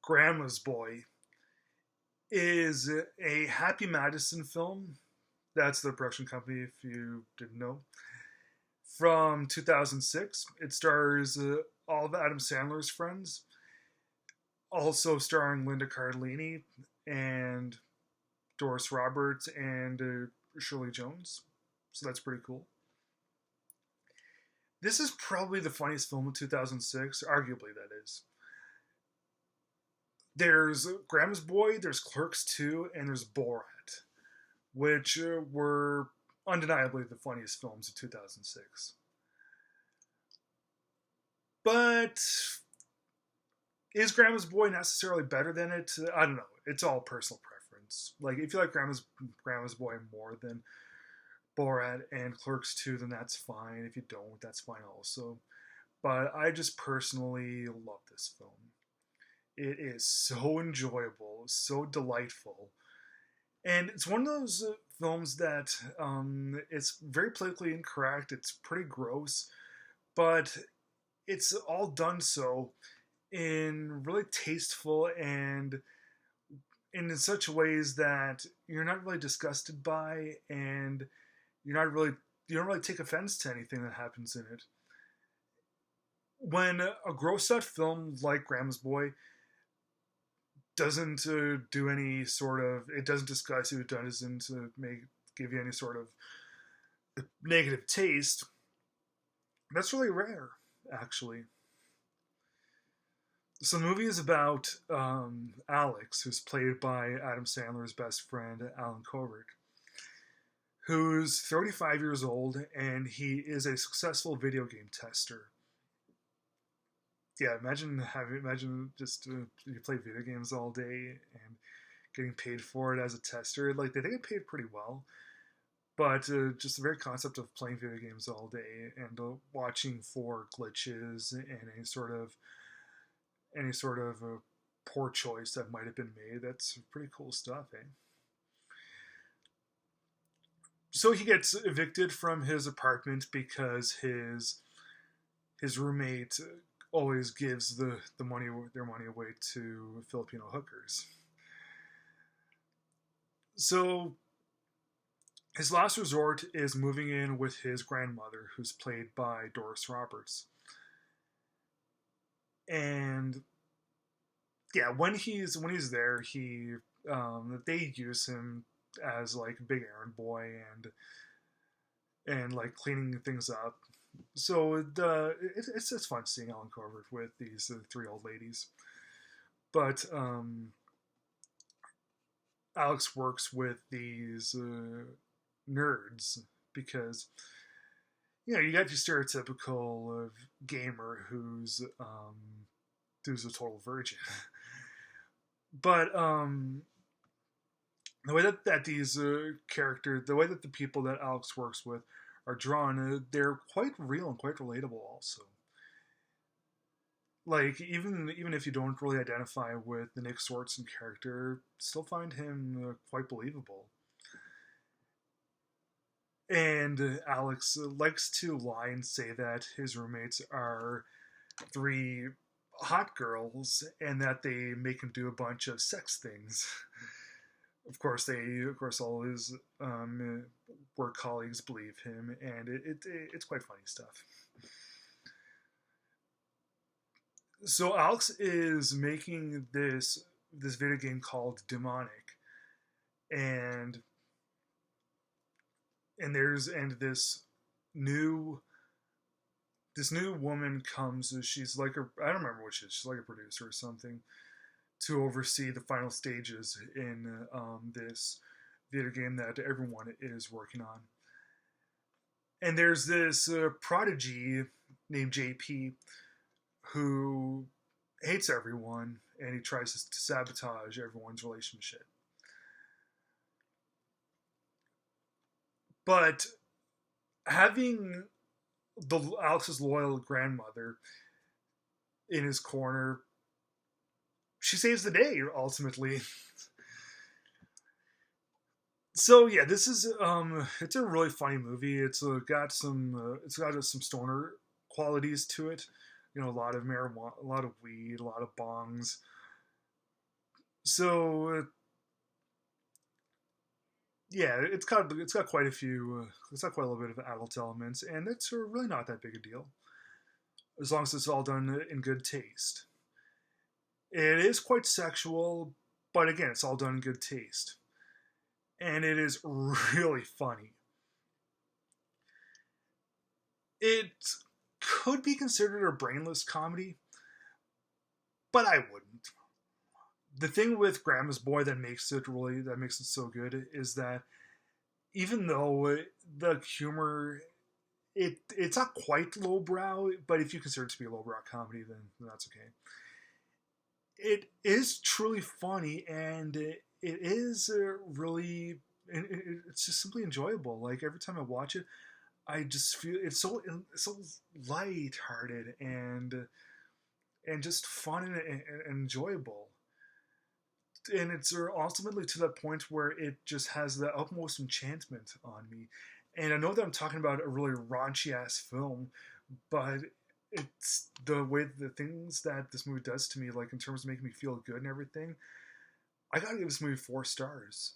Grandma's Boy is a Happy Madison film. That's the production company, if you didn't know. From 2006. It stars all of Adam Sandler's friends, also starring Linda Cardellini and Doris Roberts and Shirley Jones. So that's pretty cool. This is probably the funniest film of 2006, arguably, that is. There's Grandma's Boy, there's Clerks 2, and there's Borat, which were undeniably the funniest films of 2006. But is Grandma's Boy necessarily better than it? I don't know. It's all personal preference. Like, if you like Grandma's Boy more than Borat and Clerks 2, then that's fine. If you don't, that's fine also. But I just personally love this film. It is so enjoyable, so delightful. And it's one of those films that it's very politically incorrect. It's pretty gross, but it's all done so in really tasteful and in such ways that you're not really disgusted by, and you don't really take offense to anything that happens in it. When a gross out film like Grandma's Boy doesn't do any sort of, it doesn't disgust you, it doesn't give you any sort of negative taste, that's really rare, actually. So the movie is about Alex, who's played by Adam Sandler's best friend, Alan Covert, who's 35 years old, and he is a successful video game tester. Yeah, imagine just you play video games all day and getting paid for it as a tester. Like, they get paid pretty well, but just the very concept of playing video games all day and watching for glitches and any sort of poor choice that might have been made, that's pretty cool stuff, eh? So he gets evicted from his apartment because his roommate always gives their money away to Filipino hookers. So his last resort is moving in with his grandmother, who's played by Doris Roberts. And yeah, when he's there, they use him as like a big errand boy and like cleaning things up. So it's fun seeing Alan Covert with these three old ladies. But Alex works with these nerds because you got your stereotypical gamer who's a total virgin. But the way that these characters, the way that the people that Alex works with are drawn, they're quite real and quite relatable also. Like, even if you don't really identify with the Nick Swardson character, still find him quite believable. And Alex likes to lie and say that his roommates are three hot girls and that they make him do a bunch of sex things. Of course, all his work colleagues believe him, and it's quite funny stuff. So Alex is making this video game called Demonic, and this new woman comes. She's like I don't remember what she is. She's like a producer or something, to oversee the final stages in this video game that everyone is working on. And there's this prodigy named JP who hates everyone, and he tries to sabotage everyone's relationship. But having Alex's loyal grandmother in his corner, she saves the day ultimately. So yeah, this is it's a really funny movie. It's got some stoner qualities to it. A lot of marijuana, a lot of weed, a lot of bongs, So yeah, it's got quite a few. It's got quite a little bit of adult elements, and it's really not that big a deal as long as it's all done in good taste. It is quite sexual, but again, it's all done in good taste, and it is really funny. It could be considered a brainless comedy, but I wouldn't. The thing with Grandma's Boy that makes it so good is that even though the humor it's not quite lowbrow, but if you consider it to be a lowbrow comedy, then that's okay. It is truly funny, and it is really it's just simply enjoyable. Like every time I watch it, I just feel it's so light-hearted and just fun and enjoyable. And it's ultimately to that point where it just has the utmost enchantment on me. And I know that I'm talking about a really raunchy ass film, but it's the way the things that this movie does to me, like in terms of making me feel good and everything. I gotta give this movie 4 stars.